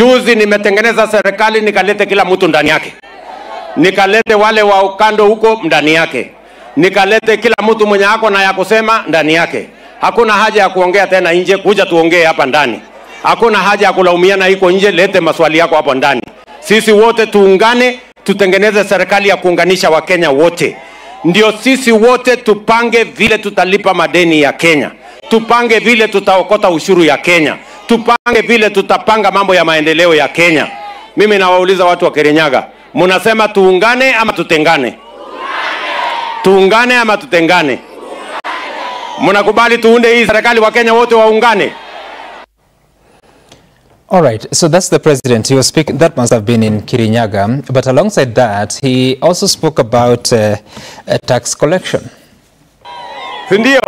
Juzi nimetengeneza serikali nikalete kila mtu ndani yake. Nikalete wale wa ukando huko ndani yake. Nikalete kila mtu mwenye ako na ya kusema ndani yake. Hakuna haja ya kuongea tena nje, kuja tuongee hapa ndani. Hakuna haja ya kulaumiana iko nje, lete maswali yako hapo ndani. Sisi wote tuungane, tutengeneze serikali ya kuunganisha Wakenya wote. Ndio sisi wote tupange vile tutalipa madeni ya Kenya. Tupange vile tutaokota ushuru ya Kenya. Tupange vile tutapanga mambo ya maendeleo ya Kenya. Mimi nawauliza watu wa Kirinyaga, mnasema tuungane ama tutengane? Tuungane ama tutengane? Mnakubali tuunde hii serikali wa Kenya wote waungane? All right, so that's the president. He was speaking, that must have been in Kirinyaga. But alongside that, he also spoke about tax collection. Sindio,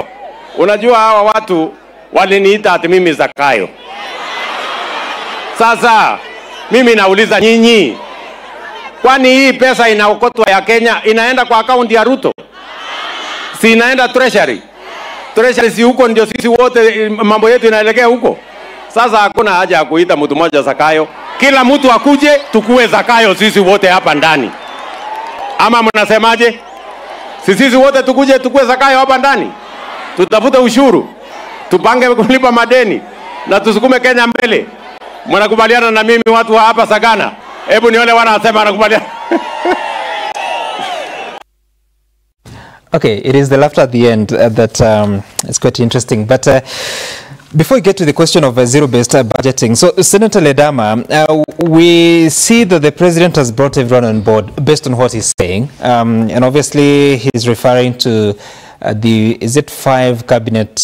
unajua hawa watu waliniita ati mimi Zakayo. Sasa, mimi nauliza nyinyi, kwani hii pesa inaokotwa ya Kenya inaenda kwa akaunti ya Ruto? Si inaenda treasury? Treasury si huko ndio sisi wote mambo yetu inaelekea huko. Sasa hakuna haja ya kuita mtu mmoja Zakayo. Kila mtu akuje tukue Zakayo sisi wote hapa ndani. Ama mnasemaje? Sisi wote tukue Zakayo hapa ndani. Tutafute ushuru. Tupange kulipa madeni na tusukume Kenya mbele. Mnakubaliana na mimi watu wa hapa Sagana? Hebu nione wanasema wanakubaliana. Okay, it is the laughter at the end that is quite interesting. But before we get to the question of zero-based budgeting, so Senator Ledama, we see that the president has brought everyone on board based on what he's saying. And obviously he's referring to is it 4 cabinet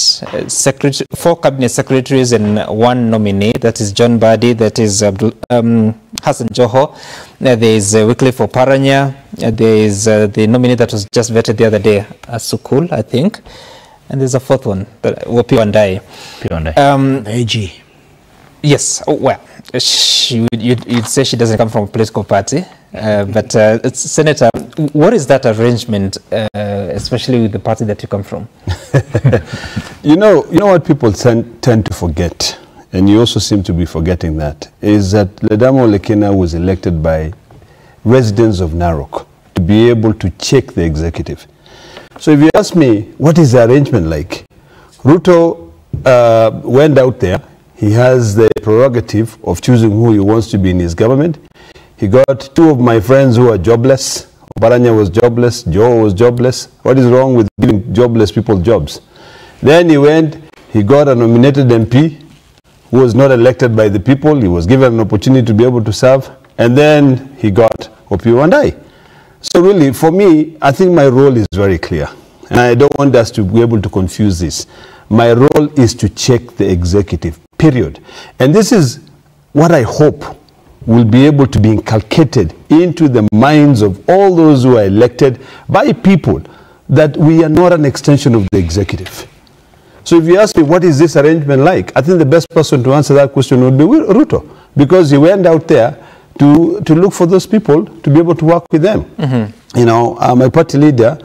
secretaries and 1 nominee, that is John Badi, that is Hassan Joho, there is Wycliffe Oparanya, there is the nominee that was just vetted the other day, Sukul, I think, and there's a 4th one, Opiyo Wandayi. AG. Yes, well, you'd say she doesn't come from a political party, but Senator, what is that arrangement, especially with the party that you come from? You know what people tend to forget, and you also seem to be forgetting that, is that Ledama Olekina was elected by residents of Narok to be able to check the executive. So if you ask me, what is the arrangement like? Ruto went out there. He has the prerogative of choosing who he wants to be in his government. He got 2 of my friends who are jobless. Oparanya was jobless, Joe was jobless. What is wrong with giving jobless people jobs? Then he went, he got a nominated MP who was not elected by the people. He was given an opportunity to be able to serve. And then he got Opiyo Wandayi. So really, for me, I think my role is very clear. And I don't want us to be able to confuse this. My role is to check the executive, period. And this is what I hope will be able to be inculcated into the minds of all those who are elected by people, that we are not an extension of the executive. So if you ask me, what is this arrangement like? I think the best person to answer that question would be Ruto, because he went out there to look for those people, to be able to work with them. Mm-hmm. You know, my party leader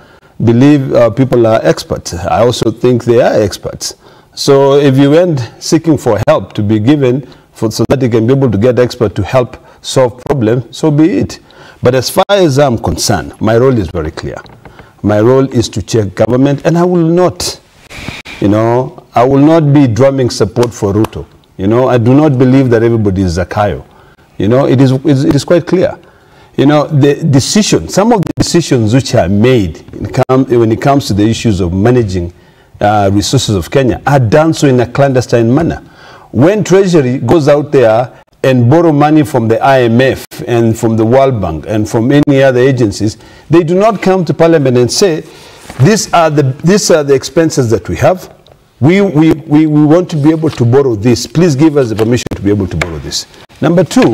believe people are experts. I also think they are experts. So if you went seeking for help to be given so that you can be able to get expert to help solve problems, so be it. But as far as I'm concerned, my role is very clear. My role is to check government, and I will not, I will not be drumming support for Ruto. I do not believe that everybody is Zakayo. It is quite clear. The decision, some of the decisions which are made when it comes to the issues of managing resources of Kenya are done so in a clandestine manner. When Treasury goes out there and borrow money from the IMF and from the World Bank and from any other agencies, they do not come to Parliament and say, these are the expenses that we have. We want to be able to borrow this. Please give us the permission to be able to borrow this. Number 2,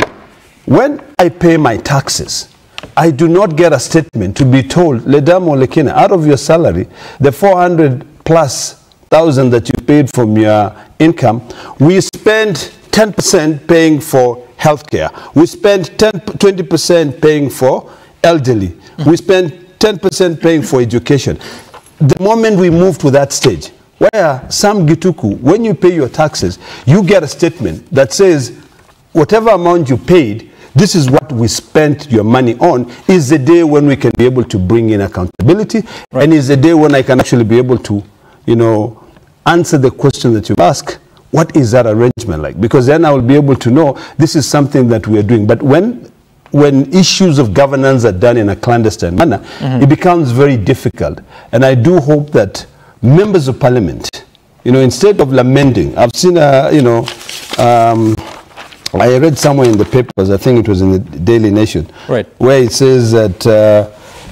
when I pay my taxes, I do not get a statement to be told, Ledama Olekina, out of your salary, the 400,000+ that you paid from your income, we spend 10% paying for healthcare. We spend 20% paying for elderly. We spend 10% paying for education. The moment we move to that stage, where Sam Gituku, when you pay your taxes, you get a statement that says whatever amount you paid, this is what we spent your money on, is the day when we can be able to bring in accountability, and is the day when I can actually be able to, you know, answer the question that you ask. What is that arrangement like? Because then I will be able to know this is something that we are doing. But when issues of governance are done in a clandestine manner, it becomes very difficult. And I do hope that members of parliament, you know, instead of lamenting, I've seen, you know, I read somewhere in the papers, I think it was in the Daily Nation, where it says that,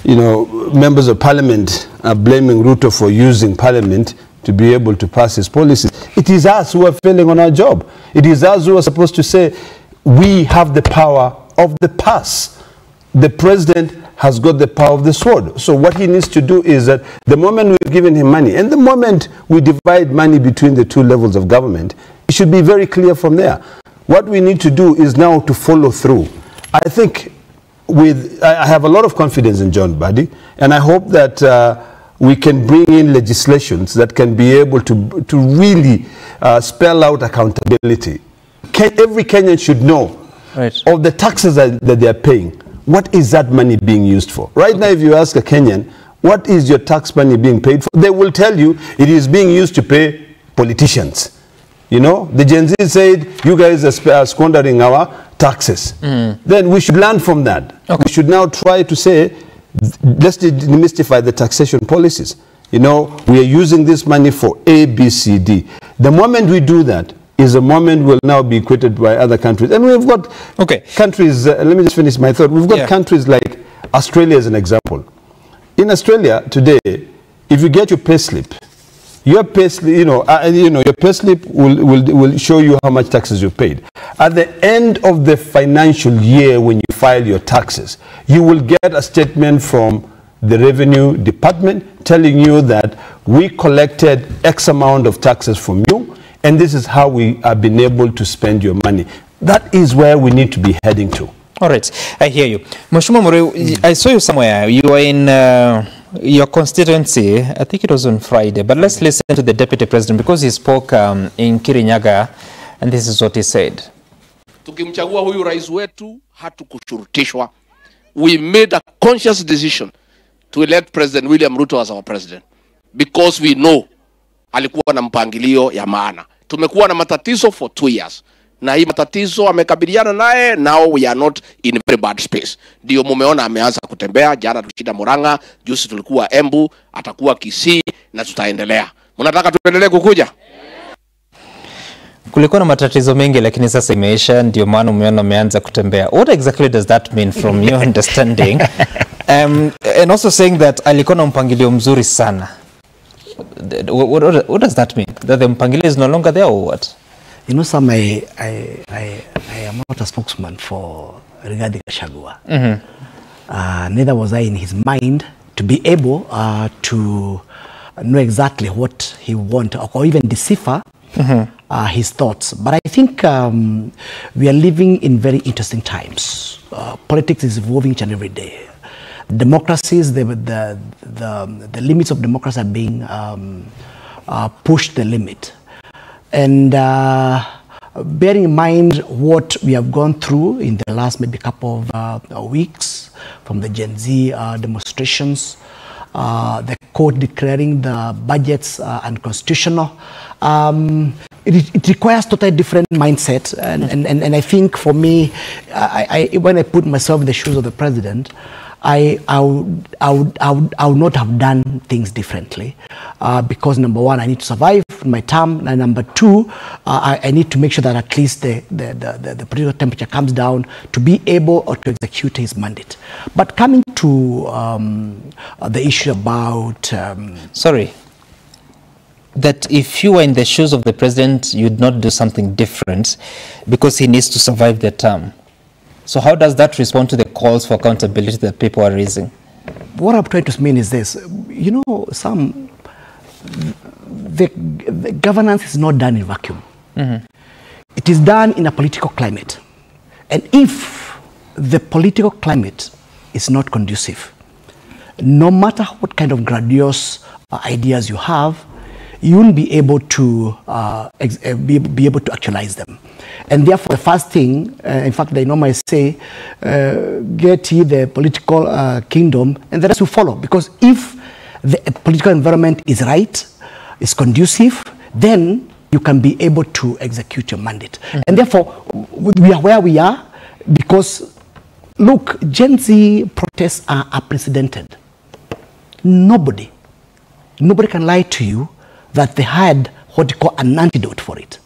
you know, members of parliament are blaming Ruto for using parliament to be able to pass his policies. It is us who are failing on our job. It is us who are supposed to say, we have the power of the purse. The president has got the power of the sword. So what he needs to do is that the moment we've given him money, and the moment we divide money between the two levels of government, it should be very clear from there. What we need to do is now to follow through. I think I have a lot of confidence in John Mbadi, and I hope that we can bring in legislations that can be able to really spell out accountability. Every Kenyan should know of the taxes that they are paying. What is that money being used for? Right now, if you ask a Kenyan, what is your tax money being paid for? They will tell you it is being used to pay politicians. You know, the Gen Z said, you guys are squandering our taxes. Then we should learn from that. We should now try to say, let's demystify the taxation policies. You know, we are using this money for A, B, C, D. The moment we do that is a moment we'll now be equated by other countries. And we've got countries, let me just finish my thought. We've got countries like Australia as an example. In Australia today, if you get your pay slip, your pay slip, your pay slip will show you how much taxes you paid. At the end of the financial year, when you file your taxes, you will get a statement from the Revenue Department telling you that we collected X amount of taxes from you, and this is how we have been able to spend your money. That is where we need to be heading to. All right, I hear you. Mheshimiwa Murray, I saw you somewhere. You were in your constituency, I think it was on Friday, but let's listen to the Deputy President because he spoke in Kirinyaga, and this is what he said. Tukimchagua huyu rais wetu hatukushurutishwa. We made a conscious decision to elect President William Ruto as our president because we know alikuwa na mpangilio ya maana. Tumekuwa na matatizo for 2 years. Na hii matatizo amekabiliana naye, now we are not in a very bad space. Ndio mumeona ameanza kutembea, jana tulishinda Murang'a, juzi tulikuwa Embu, atakuwa Kisii na tutaendelea. Mnataka tuendelee kukuja? Kulikuwa na matatizo mengi lakini sasa imeisha, ndio maana umeona ameanza kutembea. What exactly does that mean from your understanding? And also saying that alikuwa na mpangilio mzuri sana. What does that mean? That the mpangilio is no longer there or what? You know, Sam, I am not a spokesman for Rigathi Gachagua. Neither was I in his mind to be able to know exactly what he wanted or even decipher his thoughts. But I think we are living in very interesting times. Politics is evolving each and every day. Democracies, the limits of democracy are being pushed the limit. And bearing in mind what we have gone through in the last maybe couple of weeks, from the Gen Z demonstrations, the court declaring the budgets unconstitutional, it requires totally different mindset. And I think for me, when I put myself in the shoes of the president, I would not have done things differently because number one, I need to survive my term, and number two, I need to make sure that at least the political temperature comes down to be able to execute his mandate. But coming to the issue about sorry, that if you were in the shoes of the president, you'd not do something different because he needs to survive the term. So how does that respond to the calls for accountability that people are raising? What I'm trying to mean is this. You know, the governance is not done in vacuum. It is done in a political climate. And if the political climate is not conducive, no matter what kind of grandiose ideas you have, you won't be able to be able to actualize them. And therefore, the first thing, in fact, they normally say, get ye the political kingdom, and the rest will follow. Because if the political environment is right, is conducive, then you can be able to execute your mandate. And therefore, we are where we are because, look, Gen Z protests are unprecedented. Nobody can lie to you that they had what you call an antidote for it.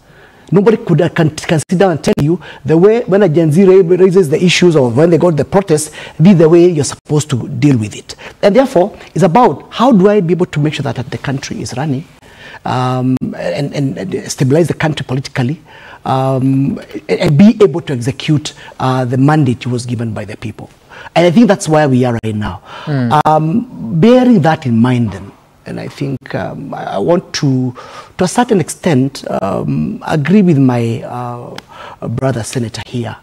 Nobody can sit down and tell you the way when a Gen Z raises the issues or when they go to the protest, this is the way you're supposed to deal with it. And therefore, it's about how do I be able to make sure that the country is running and stabilize the country politically and be able to execute the mandate was given by the people. And I think that's where we are right now. Bearing that in mind then, and I think I want to a certain extent, agree with my brother senator here,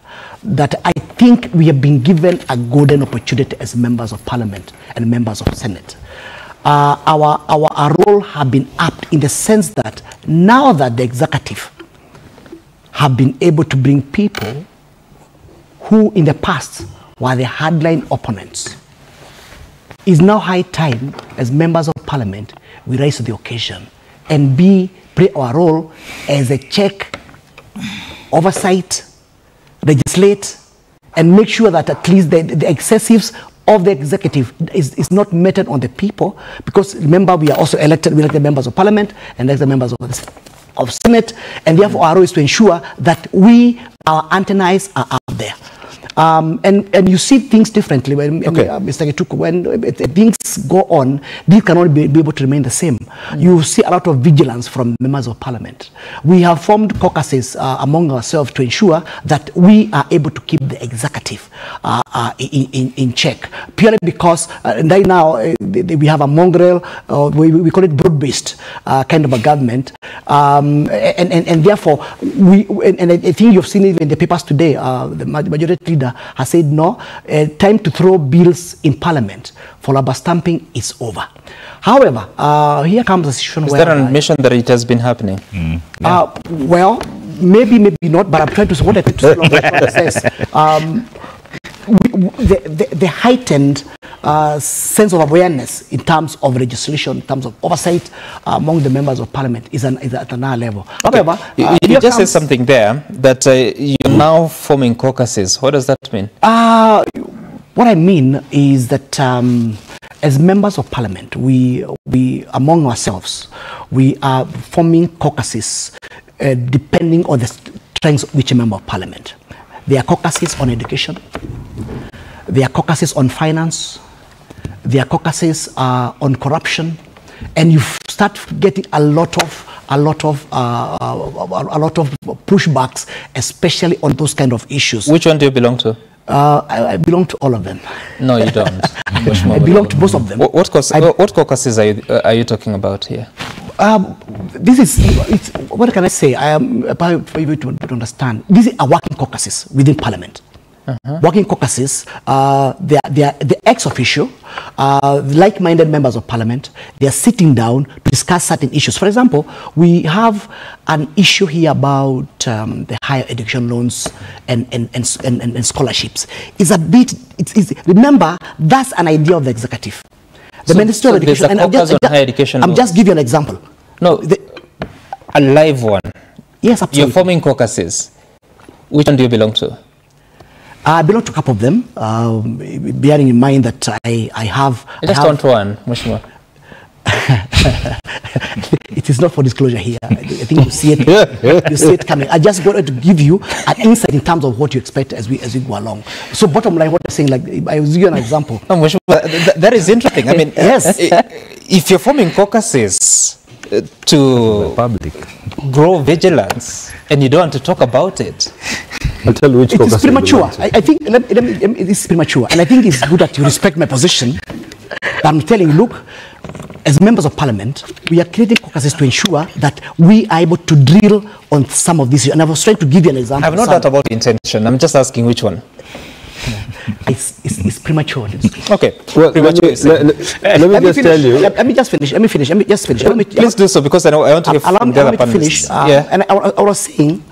that I think we have been given a golden opportunity as members of parliament and members of Senate. Our role have been upped in the sense that now that the executive have been able to bring people who in the past were the hardline opponents, it's now high time as members of parliament we rise to the occasion and play our role as a check, oversight, legislate, and make sure that at least the excessives of the executive is not meted on the people, because remember we are also elected members of parliament and elected members of Senate, and therefore our role is to ensure that our antennas are out there. And you see things differently when Mr. Gituku, when things go on, these cannot be able to remain the same. You see a lot of vigilance from members of parliament. We have formed caucuses among ourselves to ensure that we are able to keep the executive in check, purely because right now we have a mongrel, we call it broad-based kind of a government, and therefore and I think you've seen it in the papers today. The majority leader has said no, time to throw bills in parliament for rubber stamping is over. However, here comes a situation where... Is there an admission that it has been happening? Well, maybe not, but I'm trying to say what I think says. The heightened sense of awareness in terms of legislation, in terms of oversight among the members of parliament is at another level. However, you just said something there that you're now forming caucuses. What does that mean? What I mean is that as members of parliament, we among ourselves, we are forming caucuses depending on the strengths of each member of parliament. There are caucuses on education. There are caucuses on finance. There are caucuses on corruption, and you start getting a lot of pushbacks, especially on those kind of issues. Which one do you belong to? I belong to all of them. No, you don't. I belong to most of them. What caucuses are you talking about here? What can I say? I am for you to understand. These are working caucuses within parliament. Working caucuses, they are the ex officio, like-minded members of parliament. They are sitting down to discuss certain issues. For example, we have an issue here about the higher education loans and scholarships. It's a bit. Remember, that's an idea of the executive. The Ministry of Education. I'm just giving you an example. No, a live one. Yes, absolutely. You're forming caucuses. Which one do you belong to? I belong to a couple of them, bearing in mind that I have... Just one, Mheshimiwa. It is not for disclosure here. I think you see it. You see it coming. I just wanted to give you an insight in terms of what you expect as we go along. So bottom line, what I'm saying, like I will give you an example. No, Mheshimiwa, that is interesting. I mean, yes. If you're forming caucuses to public grow vigilance and you don't want to talk about it, I'll tell you which caucus. It's premature. I think it's premature, and I think it's good that you respect my position. I'm telling you, look, as members of parliament, we are creating caucuses to ensure that we are able to drill on some of these. And I was trying to give you an example. I have no doubt about the intention. I'm just asking which one. it's premature. Okay. Well, Premature, you say. let me just tell you. Let me just finish. Please do so, because I want to hear from the other to finish. panelists. And I was saying,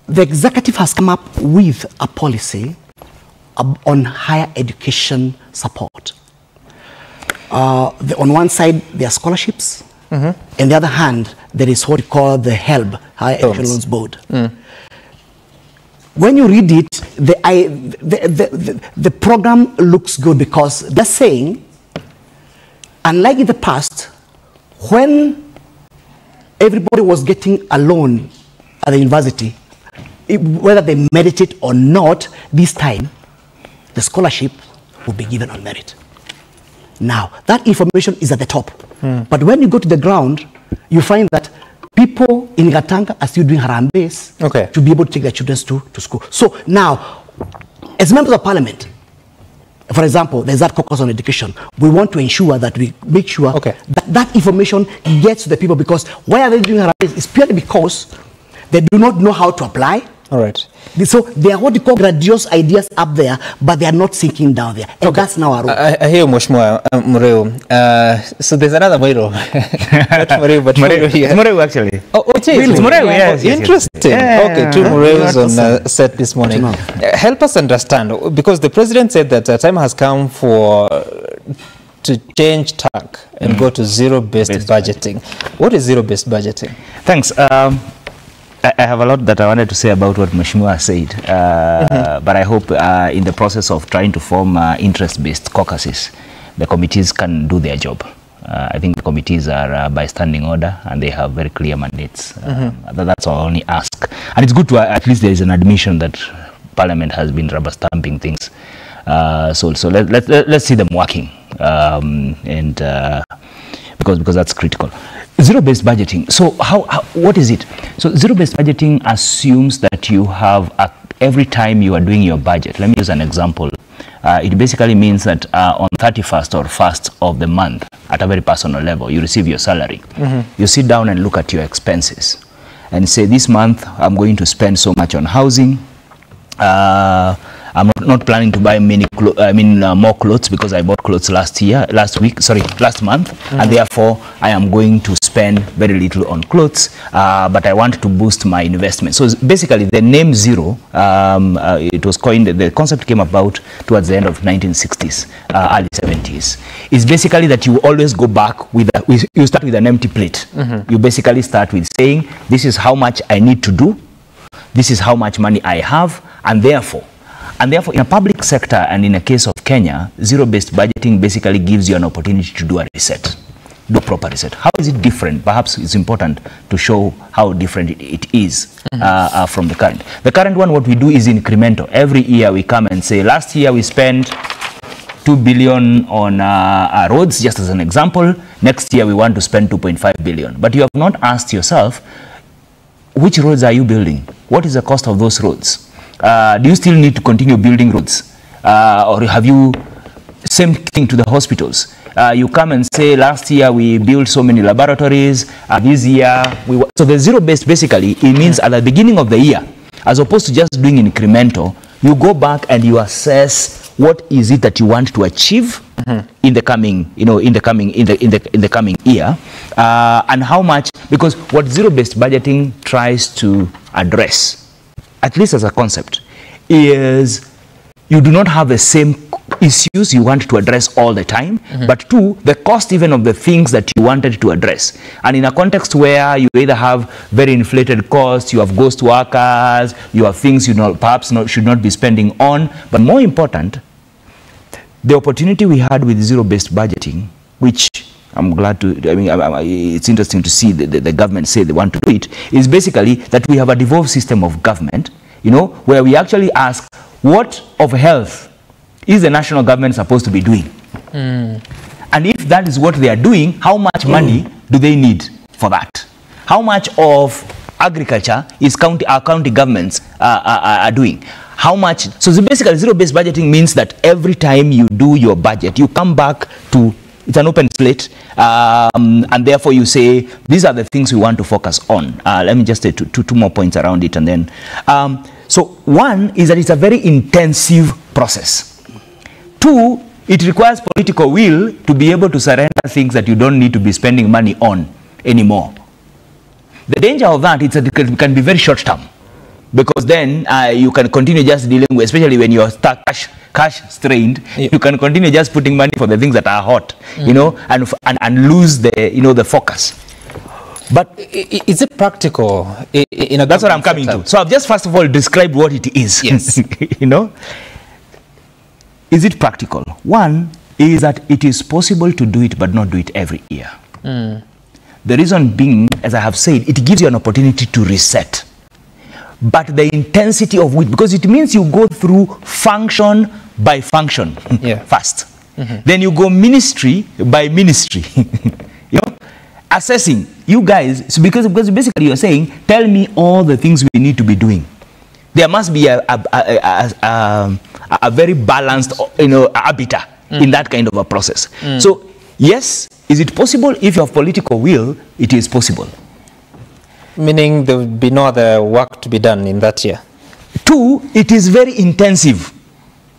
the executive has come up with a policy on higher education support. On one side, there are scholarships. On the other hand, there is what we call the HELB, Higher Education Loans Board. When you read it, the program looks good because they're saying, unlike in the past, when everybody was getting a loan at the university, whether they merit it or not, this time, the scholarship will be given on merit. Now, that information is at the top. But when you go to the ground, you find that people in Gatanga are still doing harambes to be able to take their children to school. So now, as members of parliament, for example, there's that caucus on education. We want to ensure that we make sure that information gets to the people, because why are they doing harambes? It's purely because they do not know how to apply. All right. So they are what you call grandiose ideas up there, but they are not sinking down there. And that's now our role. I hear Mheshimiwa Mureu. So there's another Mureu. Not Mureu, but Mureu actually. Oh, it is. It's Mureu, yes. Interesting. Yeah. Okay, two Mureus on set this morning. Help us understand, because the president said that time has come to change tack and go to zero-based budgeting. What is zero-based budgeting? Thanks. I have a lot that I wanted to say about what Mheshimiwa said, but I hope in the process of trying to form interest-based caucuses, the committees can do their job. I think the committees are by standing order and they have very clear mandates. That's our only ask. And it's good to at least there is an admission that Parliament has been rubber stamping things. So let's see them working, because that's critical. Zero-based budgeting. So what is it? So zero-based budgeting assumes that you have, every time you are doing your budget, let me use an example. It basically means that on 31st or 1st of the month, at a very personal level, you receive your salary. You sit down and look at your expenses and say, this month I'm going to spend so much on housing. I'm not planning to buy more clothes, because I bought clothes last month, and therefore I am going to spend very little on clothes, but I want to boost my investment. So basically the name zero, it was coined, the concept came about towards the end of 1960s, early 70s. It's basically that you always go back you start with an empty plate. You basically start with saying, this is how much I need to do, this is how much money I have, and therefore in a public sector and in a case of Kenya, zero-based budgeting basically gives you an opportunity to do a reset, do a proper reset. How is it different? Perhaps it's important to show how different it is from the current. The current one, what we do is incremental. Every year we come and say, last year we spent 2 billion on roads, just as an example. Next year we want to spend 2.5 billion. But you have not asked yourself, which roads are you building? What is the cost of those roads? Do you still need to continue building roads? Or have you, same thing to the hospitals. You come and say, last year we built so many laboratories, this year so the zero-based basically, it means at the beginning of the year, as opposed to just doing incremental, you go back and you assess what is it that you want to achieve in the coming, in the coming year, and how much, because what zero-based budgeting tries to address, at least as a concept, is you do not have the same issues you want to address all the time, but two, the cost even of the things that you wanted to address. And in a context where you either have very inflated costs, you have ghost workers, you have things you perhaps should not be spending on, but more important, the opportunity we had with zero-based budgeting, which I'm glad to, it's interesting to see the government say they want to do it, is basically that we have a devolved system of government, where we actually ask, what of health is the national government supposed to be doing? And if that is what they are doing, how much money do they need for that? How much of agriculture is our county governments are doing? How much? So basically zero-based budgeting means that every time you do your budget, you come back to, it's an open slate, and therefore you say, these are the things we want to focus on. Let me just say two more points around it, and then, So one is that it's a very intensive process. Two, it requires political will to be able to surrender things that you don't need to be spending money on anymore. The danger of that is that it can be very short term, because then you can continue just dealing with, especially when you're cash strained, you can continue just putting money for the things that are hot, you know, and lose the, you know, the focus. But is it practical? That's what I'm coming to. So I've just first of all described what it is. Yes. You know, is it practical? One is that it is possible to do it, but not do it every year. The reason being, as I have said, it gives you an opportunity to reset. But the intensity of which, because it means you go through function by function first. Then you go ministry by ministry. You know, assessing, you guys, so because basically you're saying, tell me all the things we need to be doing. There must be a very balanced, you know, arbiter in that kind of a process. So, yes, is it possible? If you have political will, it is possible. Meaning there will be no other work to be done in that year. Two, it is very intensive.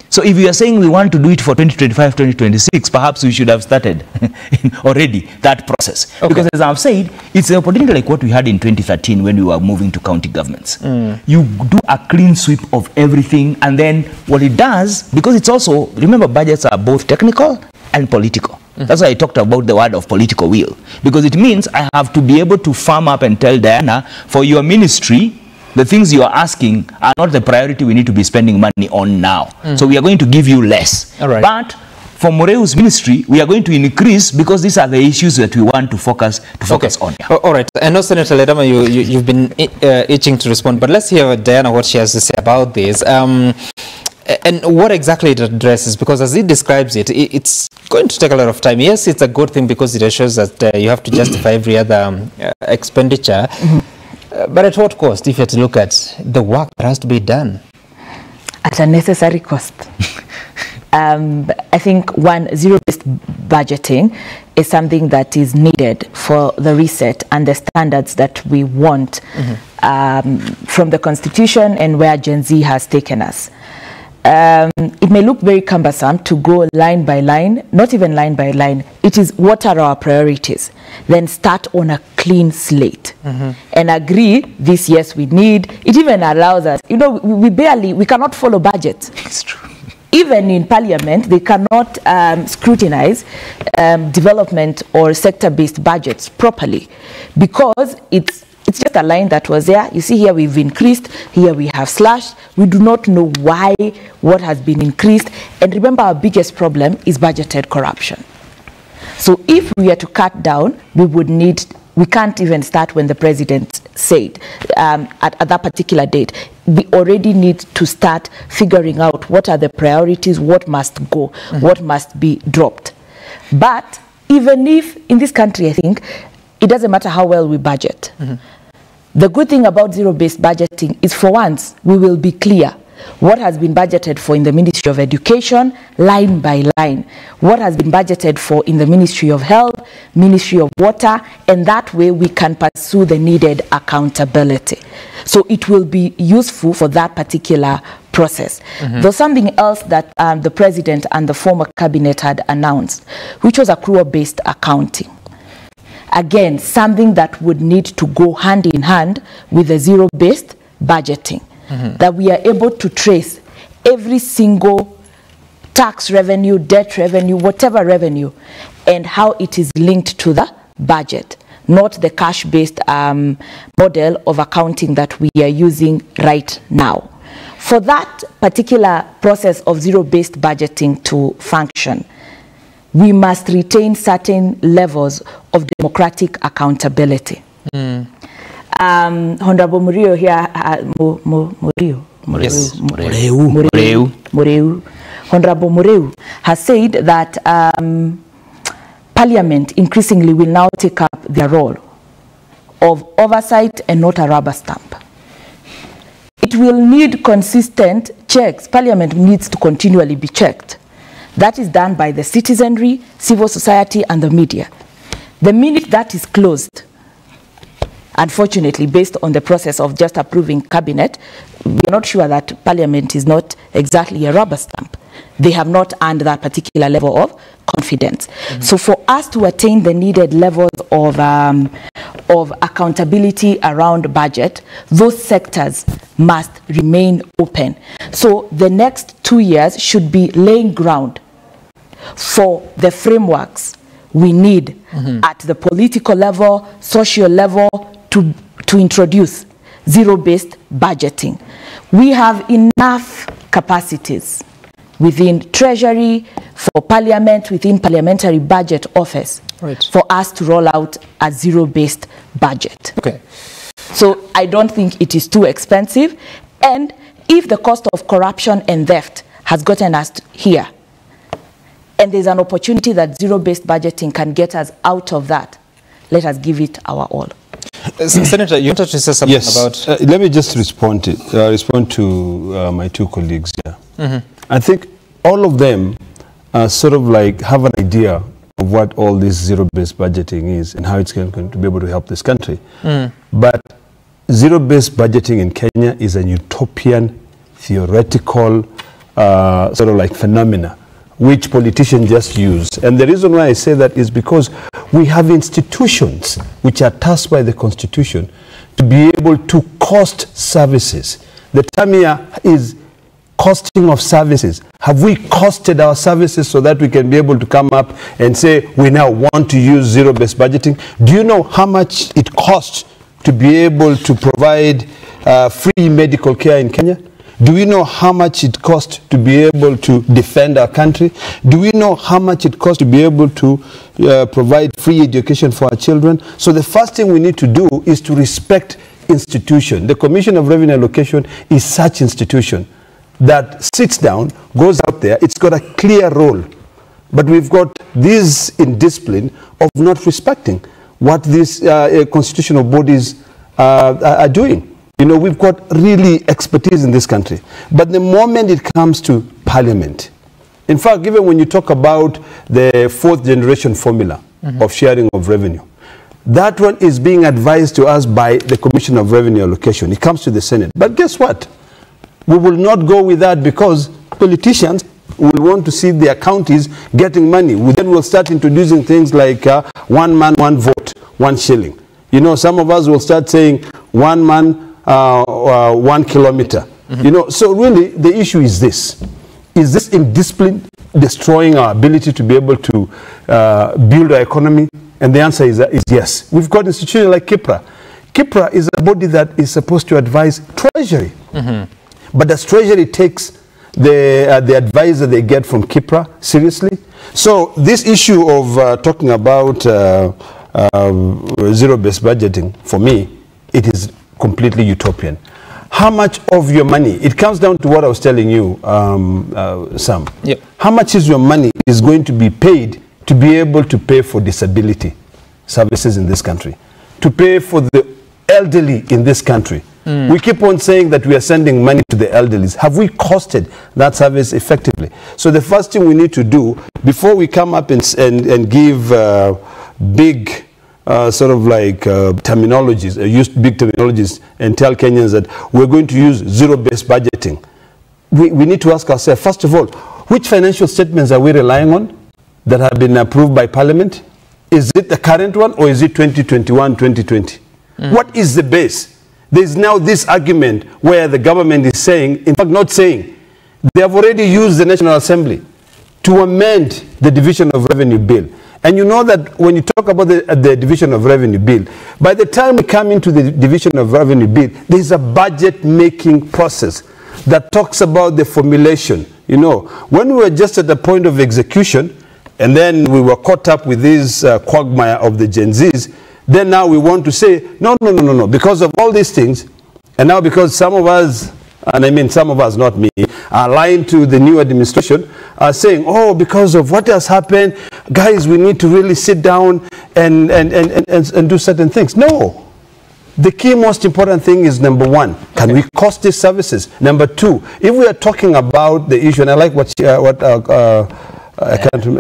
So if you are saying we want to do it for 2025, 2026, perhaps we should have started already that process. Okay. Because as I've said, it's an opportunity like what we had in 2013 when we were moving to county governments. You do a clean sweep of everything, and then what it does, because it's also, remember, budgets are both technical and political. That's why I talked about the word of political will, because it means I have to be able to firm up and tell Diana, for your ministry, the things you are asking are not the priority we need to be spending money on now. So we are going to give you less. All right. But for Moreu's ministry, we are going to increase, because these are the issues that we want to focus on. Yeah. All right. I know, Senator Ledama, you've been itching to respond, but let's hear Diana what she has to say about this. And what exactly it addresses, because as it describes it, it's going to take a lot of time. Yes, it's a good thing because it assures that you have to justify every other expenditure. But at what cost, if you have to look at the work that has to be done? At a necessary cost. I think zero-based budgeting is something that is needed for the reset and the standards that we want from the Constitution and where Gen Z has taken us. It may look very cumbersome to go line by line, not even line by line. It is, what are our priorities? Then start on a clean slate and agree this, yes, we need. It even allows us, you know, we cannot follow budgets. It's true. Even in Parliament, they cannot scrutinize development or sector-based budgets properly, because it's just a line that was there. You see here we've increased, here we have slashed. We do not know why, what has been increased. And remember, our biggest problem is budgeted corruption. So if we are to cut down, we can't even start when the president said at that particular date. We already need to start figuring out what are the priorities, what must go, what must be dropped. But even if in this country, I think, it doesn't matter how well we budget. The good thing about zero-based budgeting is, for once, we will be clear what has been budgeted for in the Ministry of Education, line by line, what has been budgeted for in the Ministry of Health, Ministry of Water, and that way we can pursue the needed accountability. So it will be useful for that particular process. There's something else that the President and the former cabinet had announced, which was accrual-based accounting. Again, something that would need to go hand in hand with the zero-based budgeting, that we are able to trace every single tax revenue, debt revenue, whatever revenue, and how it is linked to the budget, not the cash-based model of accounting that we are using right now. For that particular process of zero-based budgeting to function, we must retain certain levels of democratic accountability. Honorable Murio here, Honorable Moreu has said that Parliament increasingly will now take up their role of oversight and not a rubber stamp. It will need consistent checks. Parliament needs to continually be checked. That is done by the citizenry, civil society, and the media. The minute that is closed, unfortunately, based on the process of just approving cabinet, we are not sure that Parliament is not exactly a rubber stamp. They have not earned that particular level of confidence. So for us to attain the needed levels of accountability around budget, those sectors must remain open. So the next 2 years should be laying ground for the frameworks we need at the political level, social level, to introduce zero-based budgeting. We have enough capacities within Treasury, for Parliament, within Parliamentary Budget Office, for us to roll out a zero-based budget. Okay. So I don't think it is too expensive. And if the cost of corruption and theft has gotten us here, and there's an opportunity that zero-based budgeting can get us out of that, let us give it our all. Senator, you wanted to say something about... let me just respond to my two colleagues here. I think all of them sort of like have an idea of what all this zero-based budgeting is and how it's going to be able to help this country. But zero-based budgeting in Kenya is a utopian, theoretical sort of like phenomena which politicians just use. And the reason why I say that is because we have institutions which are tasked by the Constitution to be able to cost services. The term here is costing of services. Have we costed our services so that we can be able to come up and say we now want to use zero-based budgeting? Do you know how much it costs to be able to provide free medical care in Kenya? Do we know how much it costs to be able to defend our country? Do we know how much it costs to be able to provide free education for our children? So the first thing we need to do is to respect institution. The Commission of Revenue Allocation is such institution that sits down, goes out there, it's got a clear role. But we've got this indiscipline of not respecting what these constitutional bodies are doing. You know, we've got really expertise in this country. But the moment it comes to Parliament, in fact, even when you talk about the fourth generation formula of sharing of revenue, that one is being advised to us by the Commission of Revenue Allocation. It comes to the Senate. But guess what? We will not go with that because politicians will want to see their counties getting money. Then we'll start introducing things like one man, one vote, 1 shilling. You know, some of us will start saying 1 man, 1 kilometer. You know, so really the issue is this. Is this indiscipline destroying our ability to be able to build our economy? And the answer is yes. We've got institutions like KIPRA. KIPRA is a body that is supposed to advise Treasury. But does Treasury takes the advice that they get from KIPRA seriously? So this issue of talking about zero-based budgeting, for me, it is completely utopian. How much of your money, it comes down to what I was telling you, Sam. Yep. How much is your money is going to be paid to be able to pay for disability services in this country, to pay for the elderly in this country? We keep on saying that we are sending money to the elderly. Have we costed that service effectively? So the first thing we need to do before we come up and give big sort of like terminologies, use big terminologies and tell Kenyans that we're going to use zero-based budgeting. We need to ask ourselves, first of all, which financial statements are we relying on that have been approved by Parliament? Is it the current one or is it 2021, 2020? What is the base? There's now this argument where the government is saying, in fact not saying, they have already used the National Assembly to amend the Division of Revenue Bill. And you know that when you talk about the Division of Revenue Bill, by the time we come into the Division of Revenue Bill, there's a budget-making process that talks about the formulation. You know, when we were just at the point of execution, and then we were caught up with this quagmire of the Gen Zs, then now we want to say, no, because of all these things, and now because some of us, and I mean some of us, not me, are lying to the new administration, are saying, oh, because of what has happened, guys, we need to really sit down and do certain things. No. The key most important thing is, number one, can we cost these services? Number two, if we are talking about the issue, and I like what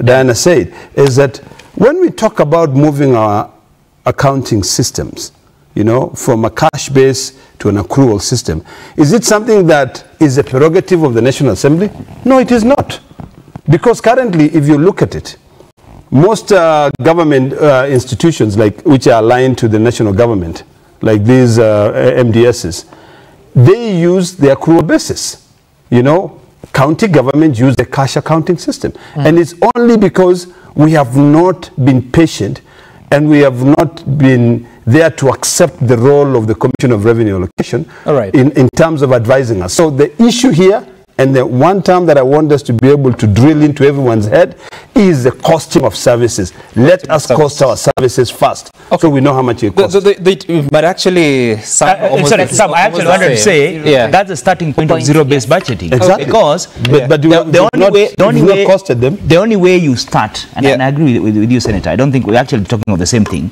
Diana said, is that when we talk about moving our accounting systems you know, from a cash base to an accrual system. Is it something that is a prerogative of the National Assembly? No, it is not. Because currently, if you look at it, most government institutions, which are aligned to the national government, like these MDSs, they use the accrual basis. You know, county governments use the cash accounting system. And it's only because we have not been patient and we have not been there to accept the role of the Commission of Revenue Allocation in terms of advising us. So the issue here, and the one term that I want us to be able to drill into everyone's head, is the costing of services. Let us cost our services first, so we know how much it costs. But actually, sorry, Sam, I actually wanted to say that's the starting point of zero-based budgeting. Exactly. Because the only way you start, and I agree with you, Senator, I don't think we're actually talking of the same thing.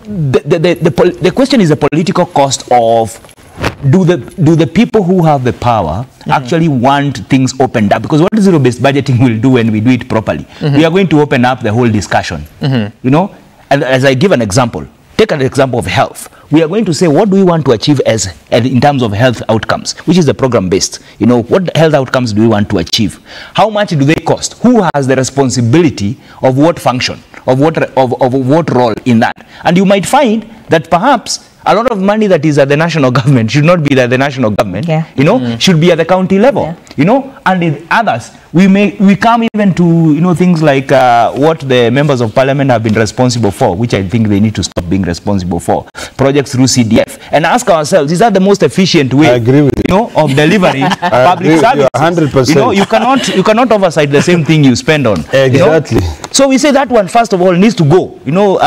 The question is the political cost of do the people who have the power actually want things opened up? Because what zero-based budgeting will do when we do it properly, we are going to open up the whole discussion. You know, and as I give an example, take an example of health. We are going to say, what do we want to achieve in terms of health outcomes, which is the program-based. You know, what health outcomes do we want to achieve? How much do they cost? Who has the responsibility of what function, of what role in that? And you might find that perhaps a lot of money that is at the national government should not be at the national government, you know, should be at the county level, you know, and in others, we come even to, you know, things like what the members of parliament have been responsible for, which I think they need to stop being responsible for, projects through CDF, and ask ourselves, is that the most efficient way, I agree with you know, of delivering public services? 100%. You know, you cannot oversight the same thing you spend on. Exactly. You know? So we say that one, first of all, needs to go, you know,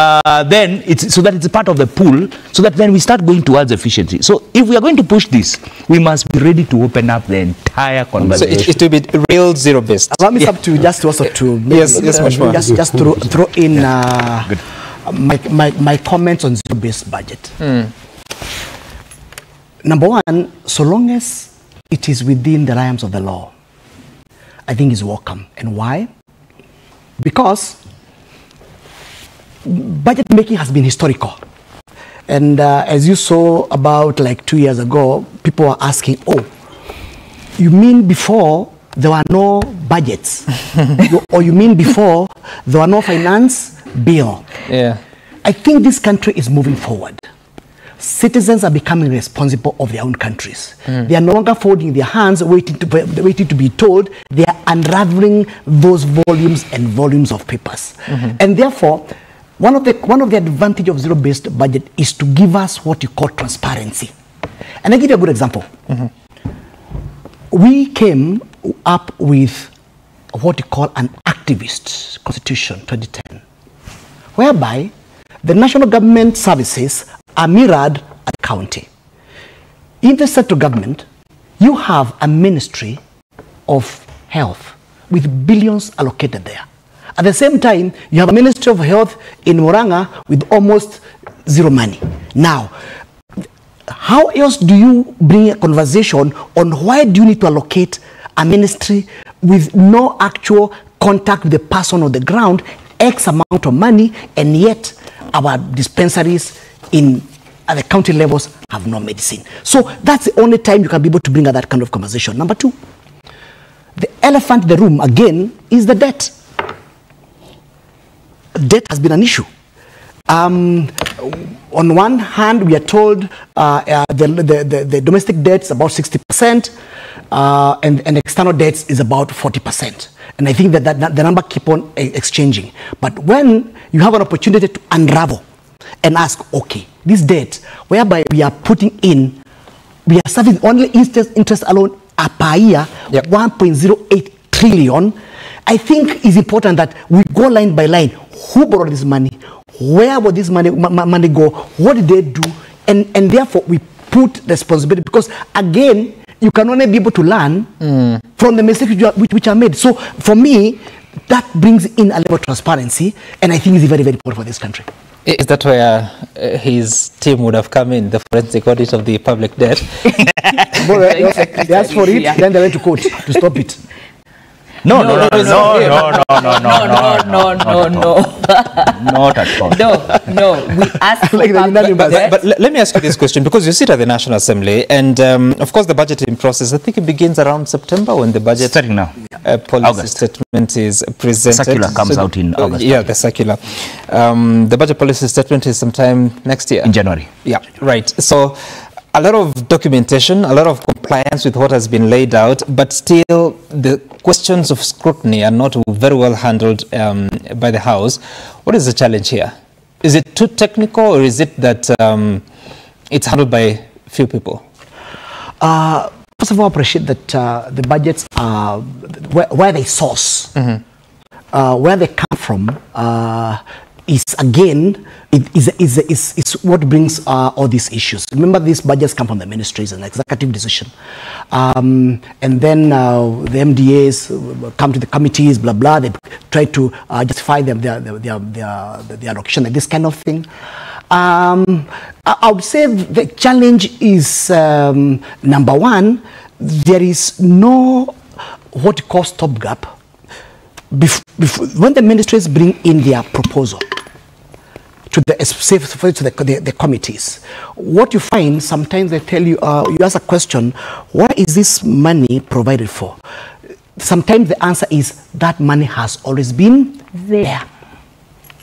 then it's so that it's a part of the pool, so that then we start going towards efficiency. So if we are going to push this, we must be ready to open up the entire conversation. So it will be real zero-based. Allow me to just also to just throw in my comments on zero-based budget. Number one, so long as it is within the realms of the law, I think is welcome. And why? Because budget making has been historical. And as you saw about like 2 years ago, people were asking, oh, you mean before there were no budgets? Or you mean before there were no finance bill? Yeah. I think this country is moving forward. Citizens are becoming responsible of their own countries. They are no longer folding their hands, waiting to be told. They are unraveling those volumes and volumes of papers. And therefore, one of the advantages of zero-based budget is to give us what you call transparency. And I give you a good example. We came up with what you call an activist constitution 2010, whereby the national government services are mirrored at the county. In the central government, you have a ministry of health with billions allocated there. At the same time, you have a Ministry of Health in Murang'a with almost zero money. Now, how else do you bring a conversation on why do you need to allocate a ministry with no actual contact with the person on the ground, X amount of money, and yet our dispensaries at the county levels have no medicine? So that's the only time you can be able to bring that kind of conversation. Number two, the elephant in the room, again, is the debt. Debt has been an issue. On one hand, we are told the domestic debt is about 60%, and external debts is about 40%. And I think that the number keep on exchanging. But when you have an opportunity to unravel and ask, okay, this debt, whereby we are putting in, we are serving only interest alone per year, 1.08 trillion, I think it's important that we go line by line. Who borrowed this money? Where would this money go? What did they do? And therefore, we put responsibility, because again, you can only be able to learn from the mistakes which are made. So for me, that brings in a level of transparency, and I think it's very, very important for this country. Is that where his team would have come in, the forensic audit of the public debt? They asked for it, then they went to court to stop it. No. Not at all. No. We ask for But let me ask you this question, because you sit at the National Assembly, and of course the budgeting process, I think it begins around September when the budget Starting now. policy August. statement is presented. The circular comes out in August. Yeah, the circular. The budget policy statement is sometime next year. In January. Yeah, right. So a lot of documentation, a lot of compliance with what has been laid out, but still the questions of scrutiny are not very well handled by the House. What is the challenge here? Is it too technical, or is it that it's handled by few people? First of all, I appreciate that the budgets are where they source, where they come from. Is again, is what brings all these issues. Remember, these budgets come from the ministries, an executive decision, and then the MDAs come to the committees, blah blah. They try to justify their allocation and this kind of thing. I would say the challenge is number one, there is no what you call stopgap. When the ministries bring in their proposal to the committees, what you find, sometimes they tell you, you ask a question, what is this money provided for? Sometimes the answer is that money has always been there.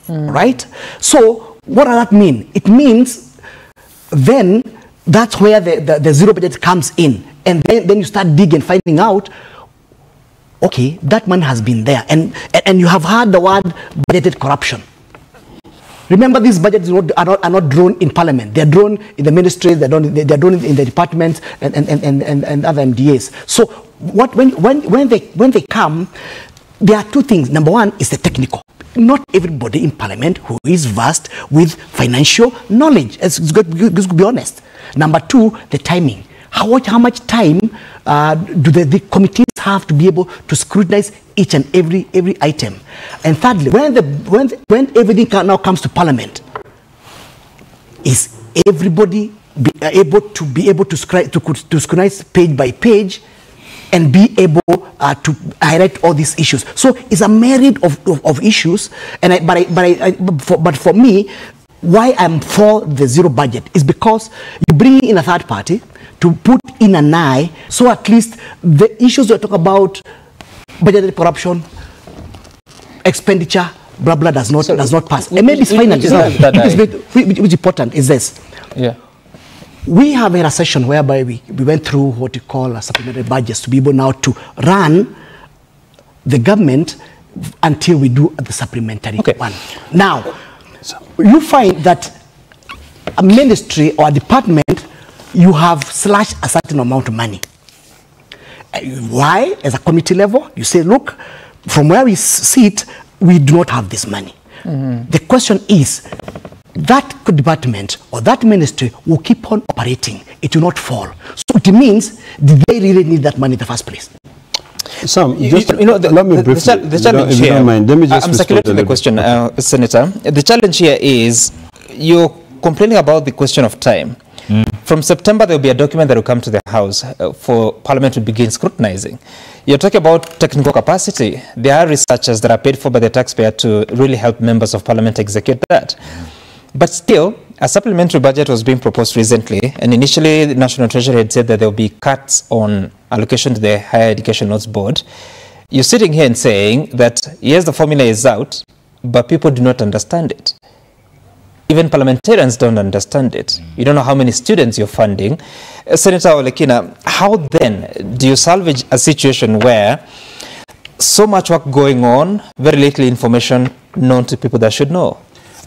Right? So what does that mean? It means then that's where the zero budget comes in, and then you start digging, finding out, okay, that money has been there, and you have heard the word budgeted corruption. Remember, these budgets are not drawn in Parliament. They're drawn in the ministries. They're drawn in the departments and other MDAs. So when they come, there are two things. Number one is the technical. Not everybody in Parliament who is versed with financial knowledge. It's good to be honest. Number two, the timing. How much time do the committees have to be able to scrutinize each and every item? And thirdly, when everything now comes to Parliament, is everybody able to scrutinize page by page and be able to highlight all these issues? So it's a myriad of issues. But for me, why I'm for the zero budget is because you bring in a third party to put in an eye, so at least the issues we talk about, budgeted corruption, expenditure, blah blah, does not pass. And maybe it's final. Which is important is this. Yeah. We have a session whereby we went through what you call a supplementary budgets to be able now to run the government until we do the supplementary one. Now, you find that a ministry or a department, you have slashed a certain amount of money. Why? As a committee level, you say, look, from where we sit, we do not have this money. The question is, that department or that ministry will keep on operating. It will not fall. So it means, did they really need that money in the first place? Sam, let me briefly, the challenge here, I'm circulating the question, Senator. The challenge here is, you're complaining about the question of time. From September, there will be a document that will come to the House for Parliament to begin scrutinizing. You're talking about technical capacity. There are researchers that are paid for by the taxpayer to really help members of Parliament execute that. But still, a supplementary budget was being proposed recently, and initially the National Treasury had said that there will be cuts on allocation to the Higher Education Notes Board. You're sitting here and saying that, yes, the formula is out, but people do not understand it. Even parliamentarians don't understand it. You don't know how many students you're funding. Senator Olekina, how then do you salvage a situation where so much work going on, very little information known to people that should know?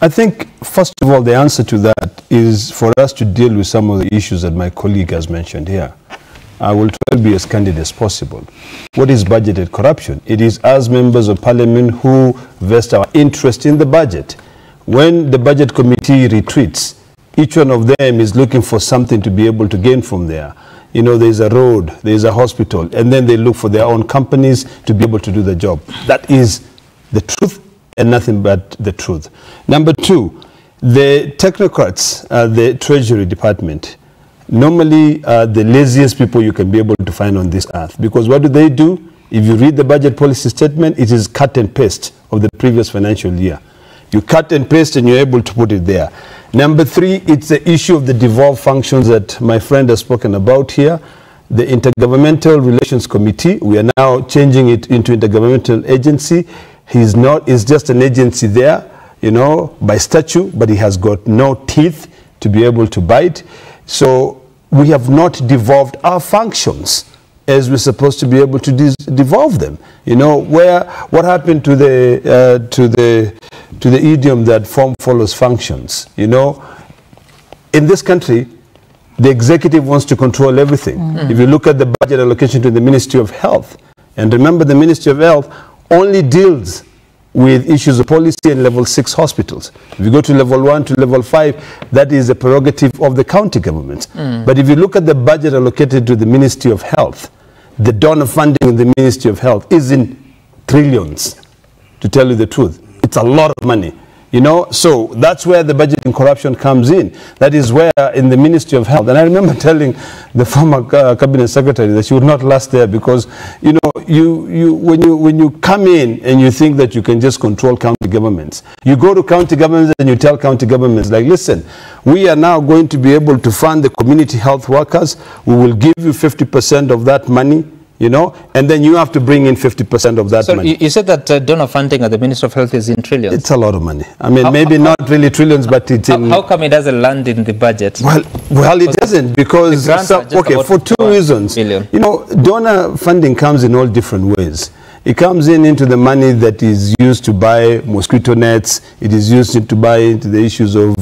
I think, first of all, the answer to that is for us to deal with some of the issues that my colleague has mentioned here. I will try to be as candid as possible. What is budgeted corruption? It is us members of Parliament who vest our interest in the budget. When the budget committee retreats, each one of them is looking for something to be able to gain from there. You know, there's a road, there's a hospital, and then they look for their own companies to be able to do the job. That is the truth and nothing but the truth. Number two, the technocrats, the Treasury Department, normally the laziest people you can be able to find on this earth. Because what do? If you read the budget policy statement, it is cut and paste of the previous financial year. You cut and paste and you're able to put it there. Number 3, it's the issue of the devolved functions that my friend has spoken about here. The Intergovernmental Relations Committee, we are now changing it into Intergovernmental Agency. He's just an agency there, you know, by statute, but he has got no teeth to be able to bite. So we have not devolved our functions as we're supposed to be able to devolve them. You know, what happened to the idiom that form follows functions? You know, in this country, the executive wants to control everything. If you look at the budget allocation to the Ministry of Health, and remember the Ministry of Health only deals with issues of policy and level 6 hospitals. If you go to level 1 to level 5, that is a prerogative of the county governments. But if you look at the budget allocated to the Ministry of Health, the donor funding in the Ministry of Health is in trillions, to tell you the truth. It's a lot of money. You know, so that's where the budgeting corruption comes in. That is where in the Ministry of Health, and I remember telling the former cabinet secretary that she would not last there because, you know, when you come in and you think that you can just control county governments, you go to county governments and you tell county governments, like, listen, we are now going to be able to fund the community health workers. We will give you 50% of that money. You know, and then you have to bring in 50% of that money. You said that donor funding at the Ministry of Health is in trillions. It's a lot of money. I mean, maybe not really trillions, but it's in... How come it doesn't land in the budget? Well, it doesn't because... Okay, for 2 reasons. Billion. You know, donor funding comes in all different ways. It comes into the money that is used to buy mosquito nets. It is used to buy into the issues of,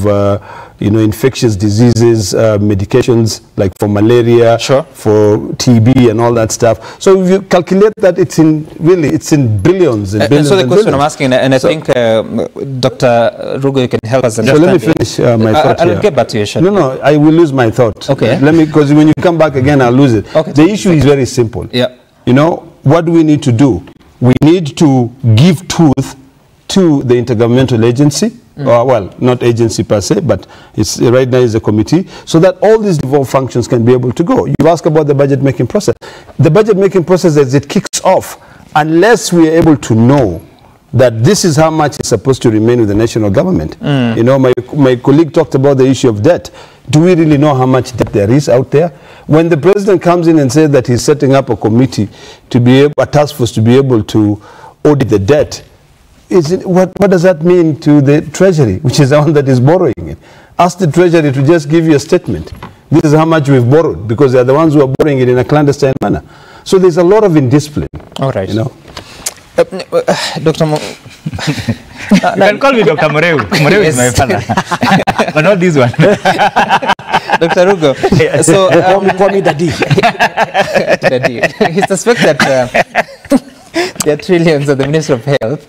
you know, infectious diseases, medications like for malaria, for TB and all that stuff. So if you calculate that, it's in billions and billions. So the question billions. I'm asking, and I think Dr. Rugo, you can help us understand. So let me finish my thought I'll here. get back to you, Sean. No, I will lose my thought. Okay. Because when you come back again, I'll lose it. Okay. The issue is very simple. Yeah. You know, what do we need to do? We need to give truth to the Intergovernmental Agency, well, not agency per se, but it's right now is a committee, so that all these devolved functions can be able to go. You ask about the budget making process. The budget making process, as it kicks off, unless we are able to know that this is how much is supposed to remain with the national government. You know, my colleague talked about the issue of debt. Do we really know how much debt there is out there? When the president comes in and says that he's setting up a committee to be able, a task force to be able to audit the debt, what does that mean to the treasury, which is the one that is borrowing it? Ask the treasury to just give you a statement. This is how much we've borrowed, because they're the ones who are borrowing it in a clandestine manner. So there's a lot of indiscipline. All right. You know. Dr. You can call me Dr. Moreu. Moreu is my father. But not this one. Dr. Rugo. So, call me Daddy. Daddy. He suspects that there are trillions at the Ministry of Health.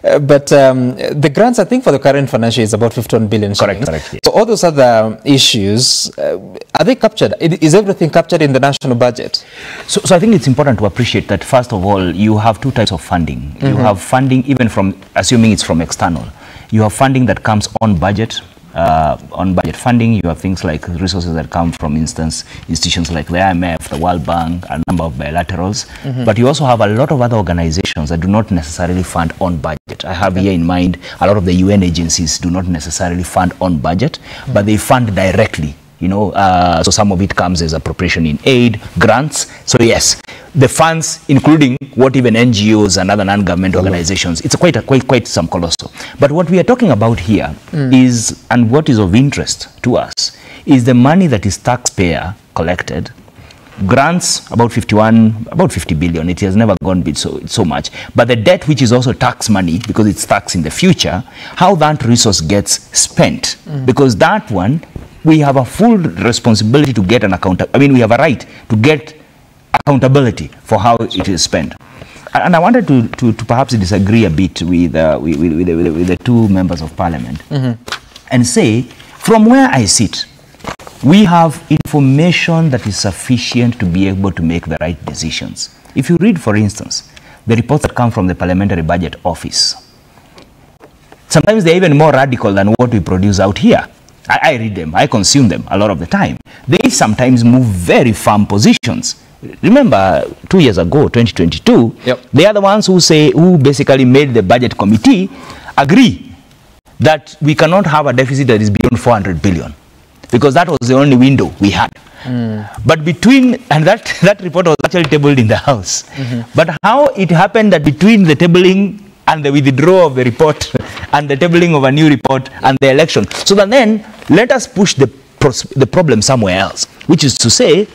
But the grants, I think, for the current financial year is about 51 billion. Correct. Yes. So all those other issues, are they captured? Is everything captured in the national budget? So I think it's important to appreciate that, first of all, you have 2 types of funding. You have funding even from, assuming it's from external. You have funding that comes on budget. On budget funding, you have things like resources that come from institutions like the IMF, the World Bank, a number of bilaterals. But you also have a lot of other organizations that do not necessarily fund on budget. I have here in mind a lot of the UN agencies do not necessarily fund on budget, but they fund directly. You know, so some of it comes as appropriation in aid, grants. So yes, the funds, including what even NGOs and other non-government organizations, it's quite some colossal. But what we are talking about here is, and what is of interest to us, is the money that is taxpayer collected. Grants about 50 billion. It has never gone so much. But the debt, which is also tax money, because it's tax in the future, how that resource gets spent, because that one, we have a full responsibility to get an we have a right to get accountability for how it is spent. And I wanted to perhaps disagree a bit with the 2 members of parliament and say, from where I sit, we have information that is sufficient to be able to make the right decisions. If you read, for instance, the reports that come from the Parliamentary Budget Office, sometimes they're even more radical than what we produce out here. I read them, I consume them a lot of the time. They sometimes move very firm positions remember 2 years ago, 2022, they are the ones who basically made the budget committee agree that we cannot have a deficit that is beyond 400 billion. Because that was the only window we had. But that report was actually tabled in the House. But how it happened that between the tabling and the withdrawal of the report and the tabling of a new report and the election, so that then let us push the problem somewhere else, which is to say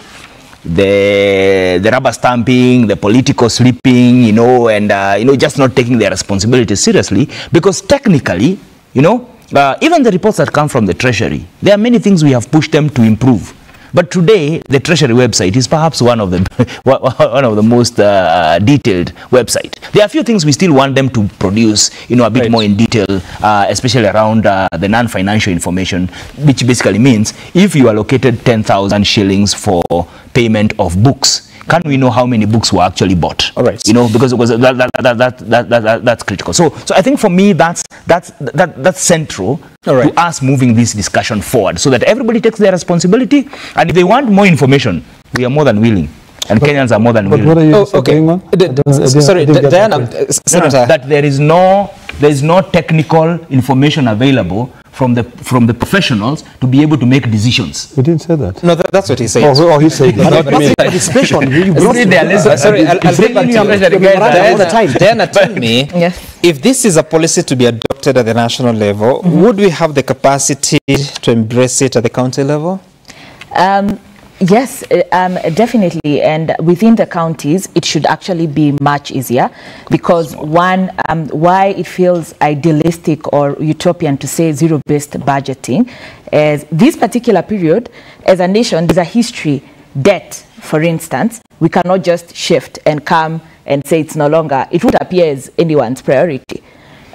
the rubber stamping, the political sleeping, and just not taking their responsibilities seriously, because technically, even the reports that come from the Treasury, there are many things we have pushed them to improve. But today, the Treasury website is perhaps one of the most detailed websites. There are a few things we still want them to produce, a bit more in detail, especially around the non-financial information, which basically means if you allocated 10,000 shillings for payment of books, can we know how many books were actually bought? All right. Because that's critical. So I think for me that's central to us moving this discussion forward, so that everybody takes their responsibility, and if they want more information, we are more than willing. And Kenyans are more than willing. What are you saying on? Sorry, Diana, Senator. That there is no technical information available from the professionals to be able to make decisions. We didn't say that. No, that's what he said. Oh, he said that. Sorry, I'll bring back Diana, tell me, if this is a policy to be adopted at the national level, would we have the capacity to embrace it at the county level? Yes, definitely. And within the counties, it should actually be much easier, because one, why it feels idealistic or utopian to say zero-based budgeting is this particular period, as a nation, there's a history. Debt, for instance, we cannot just shift and come and say it's no longer, it would appear as anyone's priority.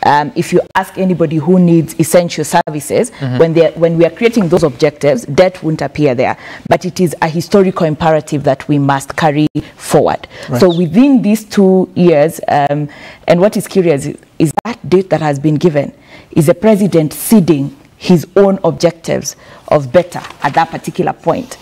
If you ask anybody who needs essential services, when we are creating those objectives, debt won't appear there. But it is a historical imperative that we must carry forward. Right. So within these 2 years, and what is curious is that date that has been given is the president seeding his own objectives of better at that particular point.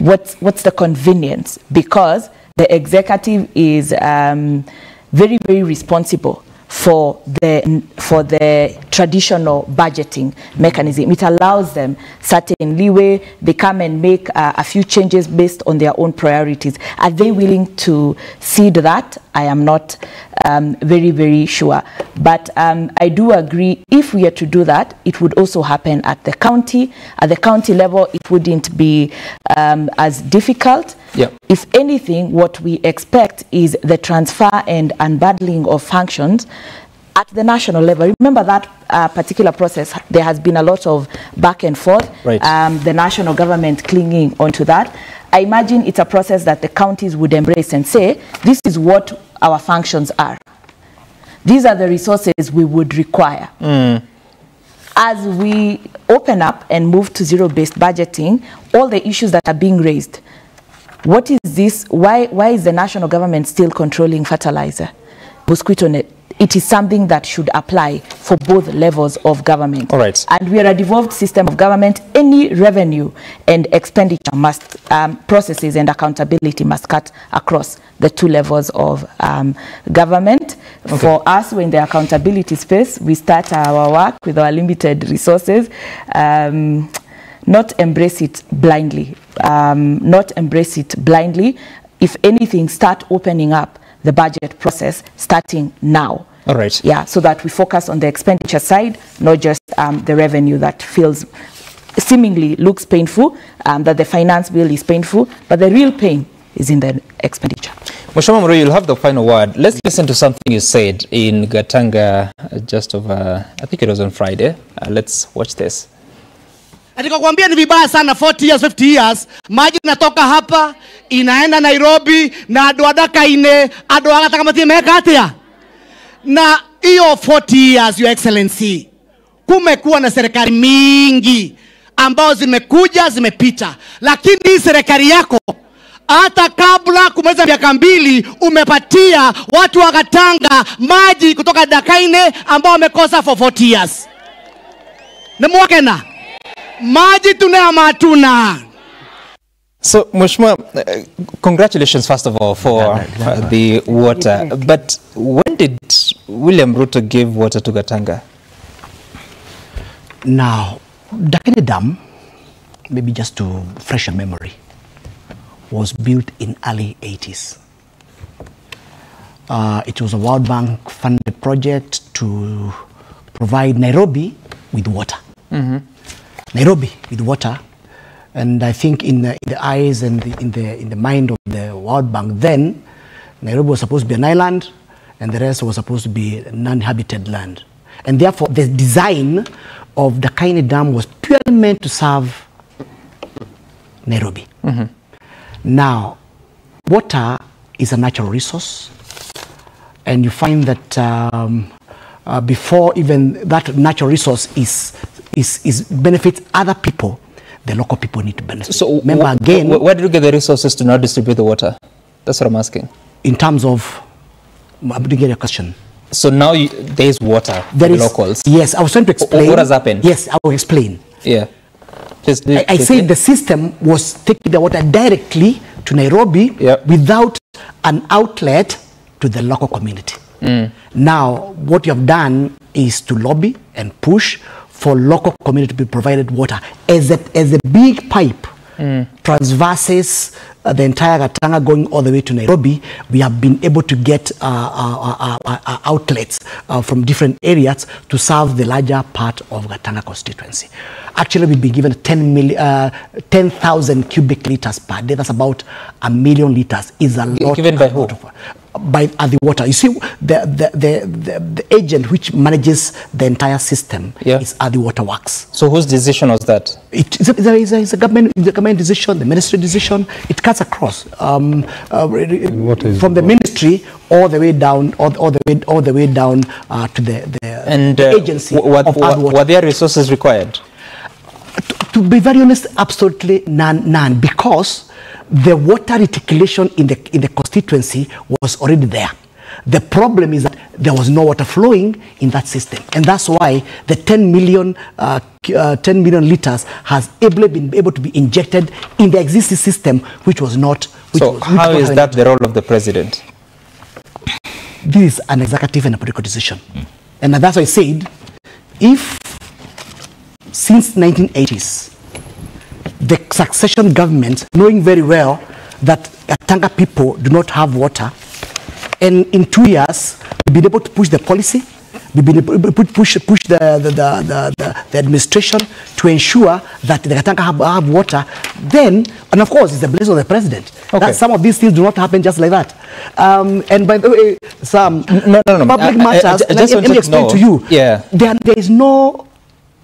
What's the convenience? Because the executive is very, very responsible for the traditional budgeting mechanism. It allows them certain leeway. They come and make a few changes based on their own priorities. Are they willing to cede that? I am not very, very sure. But I do agree, if we are to do that, it would also happen at the county. At the county level, it wouldn't be as difficult. Yep. If anything, what we expect is the transfer and unbundling of functions at the national level. Remember that particular process, there has been a lot of back and forth, right. The national government clinging onto that. I imagine it's a process that the counties would embrace and say, this is what our functions are. These are the resources we would require. As we open up and move to zero-based budgeting, all the issues that are being raised, what is this? Why is the national government still controlling fertilizer, mosquito net? It is something that should apply for both levels of government. All right. And we are a devolved system of government. Any revenue and expenditure must, processes and accountability must cut across the two levels of government. Okay. For us, we're in the accountability space. We start our work with our limited resources. Not embrace it blindly. Not embrace it blindly. If anything, start opening up the budget process starting now. All right. Yeah, so that we focus on the expenditure side, not just the revenue that feels seemingly looks painful, that the finance bill is painful, but the real pain is in the expenditure. Mheshimiwa Murui, you'll have the final word. Let's listen to something you said in Gatanga just over, I think it was on Friday. Let's watch this. Nikakwambia ni vibaya sana 40 years 50 years maji natoka hapa inaenda Nairobi na adwadaka ine adwaka kama timeka atia na hiyo 40 years your excellency kumekuwa na serikali mingi ambao zimekuja zimepita, lakini hii serikali yako hata kabla kumaliza miaka 2 umepatia watu wa Gatanga maji kutoka Dakaine ambao wamekosa for 40 years. Nemwakena maji tuna matuna. So, Mheshimiwa, congratulations first of all for the water. But when did William Ruto give water to Gatanga? Now, Dakini Dam, maybe just to fresh a memory, was built in early 80s. It was a World Bank funded project to provide Nairobi with water. Nairobi with water. And I think in the eyes and in the mind of the World Bank then, Nairobi was supposed to be an island and the rest was supposed to be non-inhabited land. And therefore, the design of the Kaini Dam was purely meant to serve Nairobi. Now, water is a natural resource, and you find that before even that natural resource is benefits other people, the local people need to benefit. So, remember again, where did you get the resources to now distribute the water? That's what I'm asking. in terms of, I didn't get your question. So now there is water for the locals. Yes, I was trying to explain. What has happened? Yes, I will explain. Yeah. I said the system was taking the water directly to Nairobi without an outlet to the local community. Now, what you have done is to lobby and push for local community to be provided water as a big pipe transverses the entire Gatanga going all the way to Nairobi. We have been able to get outlets from different areas to serve the larger part of Gatanga constituency. Actually, we've been given 10,000 cubic liters per day. That's about 1 million liters. Is a lot. Given by who? By the water. You see, the agent which manages the entire system is the Water Works. So whose decision was that? It's a government decision, the ministry decision. It cuts across from the ministry all the way down, all the way down to the agency. Were there resources required? To be very honest, absolutely none, because the water reticulation in the constituency was already there. The problem is that there was no water flowing in that system, and that's why the 10 million liters has been able to be injected in the existing system, which was not. How is that the role of the president? This is an executive and a political decision, and that's why I said, if since 1980s, the succession government, knowing very well that Gatanga people do not have water, and in 2 years, we've been able to push the policy, we've been able to push the administration to ensure that the Gatanga have water, then, and of course, it's the blessing of the president. Okay. That some of these things do not happen just like that. And by the way, some public matters, let me explain to you, there is no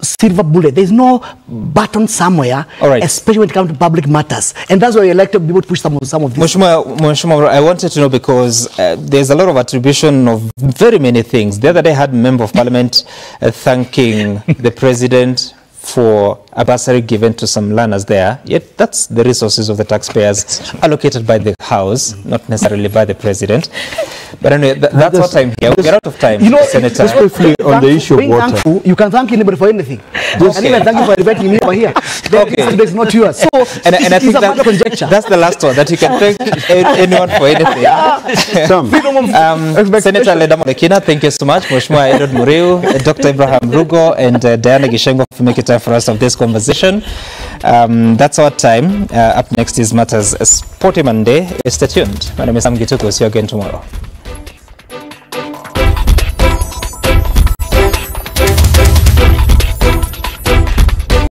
silver bullet. There's no button somewhere, especially when it comes to public matters. And that's why we elected people to push some of these. Mheshimiwa, I wanted to know because there's a lot of attribution of very many things. The other day I had a member of parliament thanking the president for a bursary given to some learners there. Yet that's the resources of the taxpayers allocated by the House, not necessarily by the president. But anyway, that's what I'm here. We're out of time, Senator. Just briefly on the issue of water. Thankful, you can thank anybody for anything. And even thank you for inviting me over here. It's not yours. So, and I think that's the last one, that you can thank anyone for anything. Senator Ledamo Lekina, thank you so much. Mheshimiwa Edward Muriu, Dr. Abraham Rugo, and Diana Gishengo for making time for us of this conversation. That's our time. Up next is Matters Sporty Monday. Stay tuned. My name is Sam Gituko. See you again tomorrow.